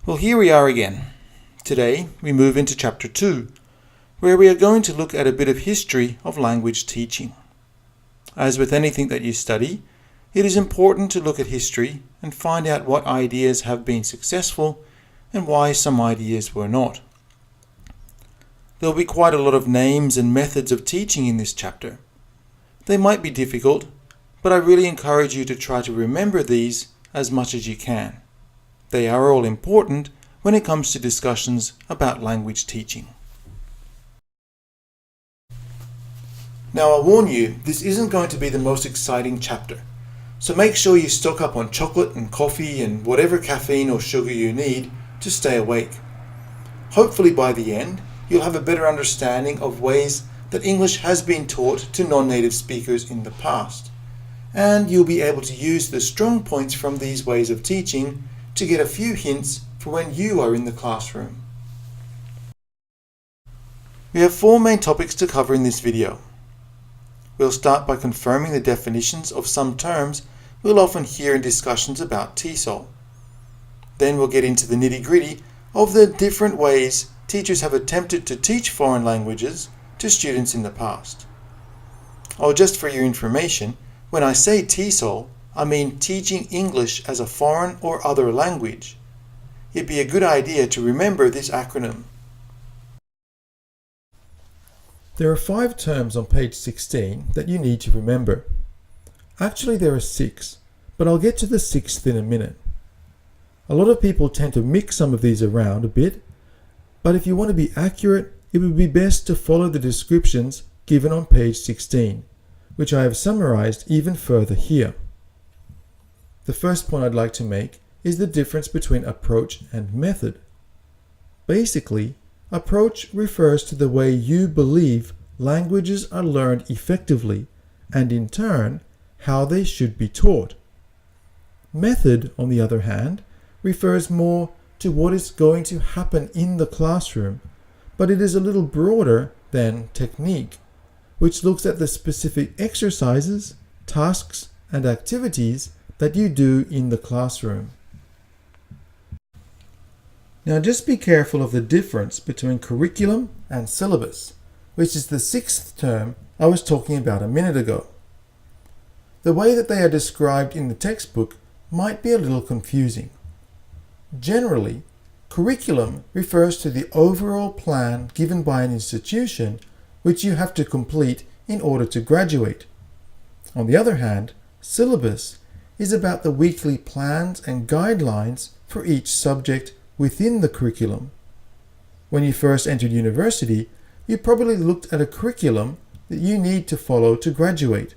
Well, here we are again. Today we move into Chapter 2, where we are going to look at a bit of history of language teaching. As with anything that you study, it is important to look at history and find out what ideas have been successful and why some ideas were not. There will be quite a lot of names and methods of teaching in this chapter. They might be difficult, but I really encourage you to try to remember these as much as you can. They are all important when it comes to discussions about language teaching. Now, I warn you, this isn't going to be the most exciting chapter, so make sure you stock up on chocolate and coffee and whatever caffeine or sugar you need to stay awake. Hopefully by the end, you'll have a better understanding of ways that English has been taught to non-native speakers in the past, and you'll be able to use the strong points from these ways of teaching to get a few hints for when you are in the classroom. We have 4 main topics to cover in this video. We'll start by confirming the definitions of some terms we'll often hear in discussions about TESOL. Then we'll get into the nitty-gritty of the different ways teachers have attempted to teach foreign languages to students in the past. Oh, just for your information, when I say TESOL, I mean teaching English as a foreign or other language. It'd be a good idea to remember this acronym. There are 5 terms on page 16 that you need to remember. Actually, there are 6, but I'll get to the 6th in a minute. A lot of people tend to mix some of these around a bit, but if you want to be accurate, it would be best to follow the descriptions given on page 16, which I have summarized even further here. The first point I'd like to make is the difference between approach and method. Basically, approach refers to the way you believe languages are learned effectively, and in turn, how they should be taught. Method, on the other hand, refers more to what is going to happen in the classroom, but it is a little broader than technique, which looks at the specific exercises, tasks, and activities that you do in the classroom. Now just be careful of the difference between curriculum and syllabus, which is the 6th term I was talking about a minute ago. The way that they are described in the textbook might be a little confusing. Generally, curriculum refers to the overall plan given by an institution which you have to complete in order to graduate. On the other hand, syllabus is about the weekly plans and guidelines for each subject within the curriculum. When you first entered university, you probably looked at a curriculum that you need to follow to graduate.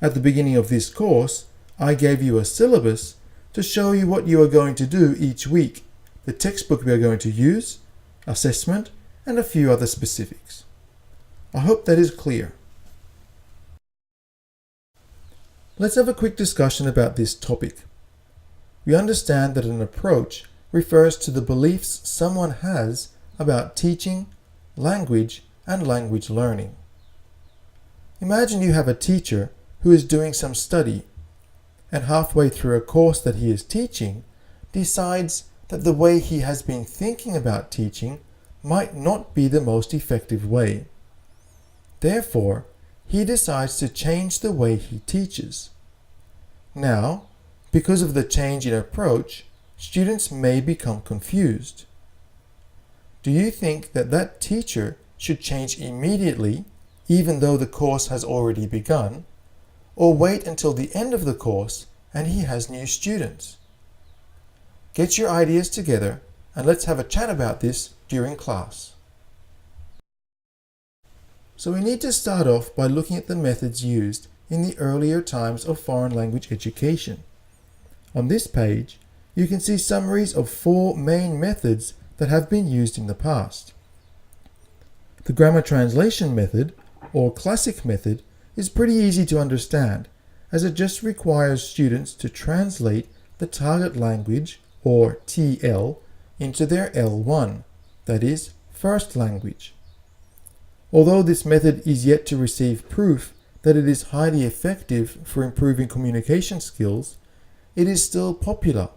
At the beginning of this course, I gave you a syllabus to show you what you are going to do each week, the textbook we are going to use, assessment, and a few other specifics. I hope that is clear. Let's have a quick discussion about this topic. We understand that an approach refers to the beliefs someone has about teaching, language, and language learning. Imagine you have a teacher who is doing some study, and halfway through a course that he is teaching, decides that the way he has been thinking about teaching might not be the most effective way. Therefore, he decides to change the way he teaches. Now, because of the change in approach, students may become confused. Do you think that that teacher should change immediately, even though the course has already begun, or wait until the end of the course and he has new students? Get your ideas together and let's have a chat about this during class. So we need to start off by looking at the methods used in the earlier times of foreign language education. On this page, you can see summaries of 4 main methods that have been used in the past. The grammar translation method, or classic method, is pretty easy to understand, as it just requires students to translate the target language, or TL, into their L1, that is, first language. Although this method is yet to receive proof that it is highly effective for improving communication skills, it is still popular,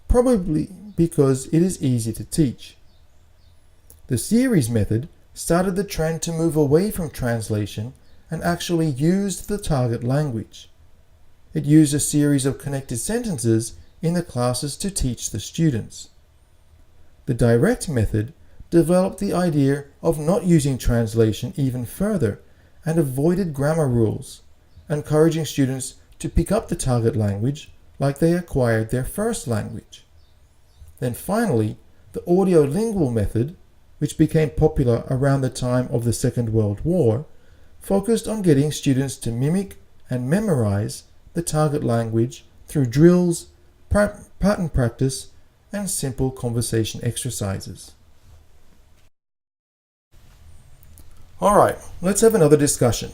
probably because it is easy to teach. The series method started the trend to move away from translation and actually used the target language. It used a series of connected sentences in the classes to teach the students. The direct method developed the idea of not using translation even further and avoided grammar rules, encouraging students to pick up the target language like they acquired their first language. Then finally, the audiolingual method, which became popular around the time of the Second World War, focused on getting students to mimic and memorize the target language through drills, pattern practice, and simple conversation exercises. Alright, let's have another discussion.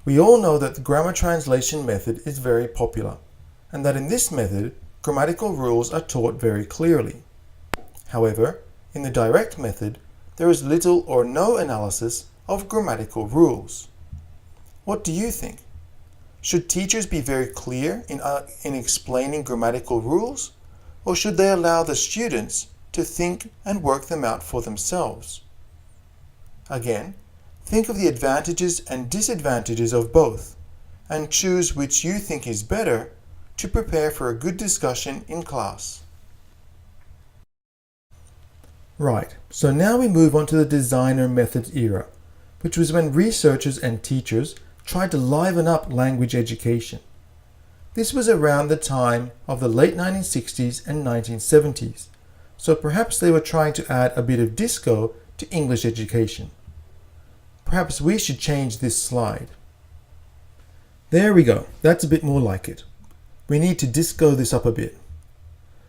We all know that the grammar translation method is very popular, and that in this method, grammatical rules are taught very clearly. However, in the direct method, there is little or no analysis of grammatical rules. What do you think? Should teachers be very clear in explaining grammatical rules, or should they allow the students to think and work them out for themselves? Again, think of the advantages and disadvantages of both, and choose which you think is better to prepare for a good discussion in class. Right, so now we move on to the designer methods era, which was when researchers and teachers tried to liven up language education. This was around the time of the late 1960s and 1970s, so perhaps they were trying to add a bit of disco to English education. Perhaps we should change this slide. There we go, that's a bit more like it. We need to disco this up a bit.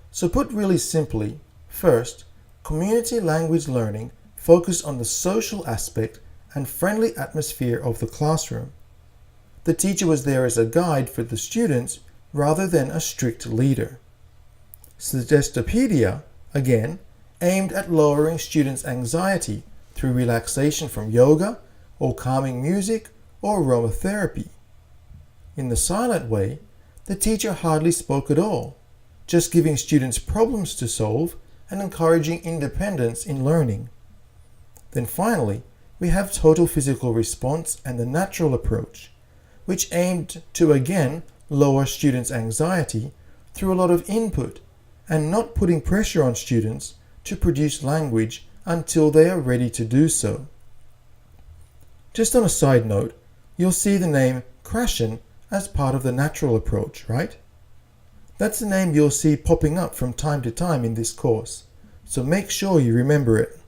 So put really simply, first, community language learning focused on the social aspect and friendly atmosphere of the classroom. The teacher was there as a guide for the students rather than a strict leader. Suggestopedia, again, aimed at lowering students' anxiety through relaxation from yoga or calming music or aromatherapy. In the silent way, the teacher hardly spoke at all, just giving students problems to solve and encouraging independence in learning. Then finally, we have total physical response and the natural approach, which aimed to again lower students' anxiety through a lot of input and not putting pressure on students to produce language until they are ready to do so. Just on a side note, you'll see the name Krashen as part of the natural approach, right? That's the name you'll see popping up from time to time in this course, so make sure you remember it.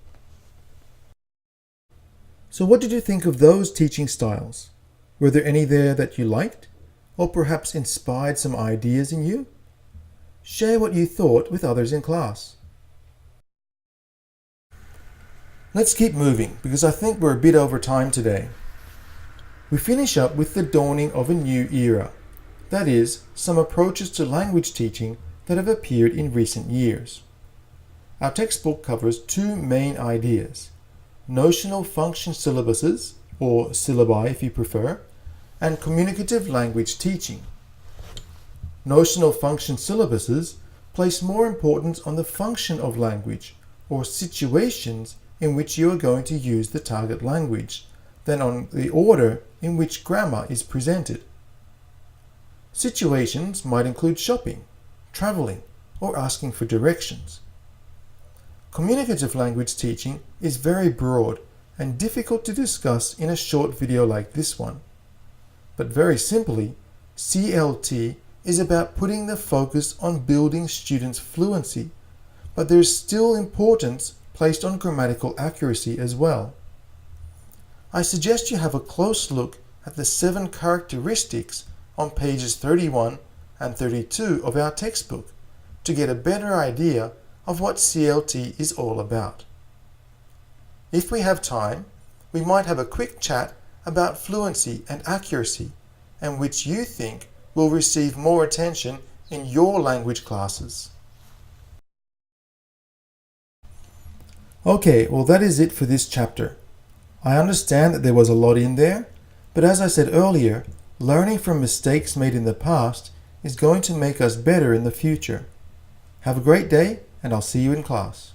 So what did you think of those teaching styles? Were there any there that you liked, or perhaps inspired some ideas in you? Share what you thought with others in class. Let's keep moving, because I think we're a bit over time today. We finish up with the dawning of a new era, that is, some approaches to language teaching that have appeared in recent years. Our textbook covers two main ideas: notional function syllabuses, or syllabi if you prefer, and communicative language teaching. Notional function syllabuses place more importance on the function of language, or situations in which you are going to use the target language, than on the order in which grammar is presented. Situations might include shopping, traveling, or asking for directions. Communicative language teaching is very broad and difficult to discuss in a short video like this one. But very simply, CLT is about putting the focus on building students' fluency, but there is still importance placed on grammatical accuracy as well. I suggest you have a close look at the 7 characteristics on pages 31 and 32 of our textbook to get a better idea of what CLT is all about. If we have time, we might have a quick chat about fluency and accuracy, and which you think will receive more attention in your language classes. Okay, well that is it for this chapter. I understand that there was a lot in there, but as I said earlier, learning from mistakes made in the past is going to make us better in the future. Have a great day, and I'll see you in class.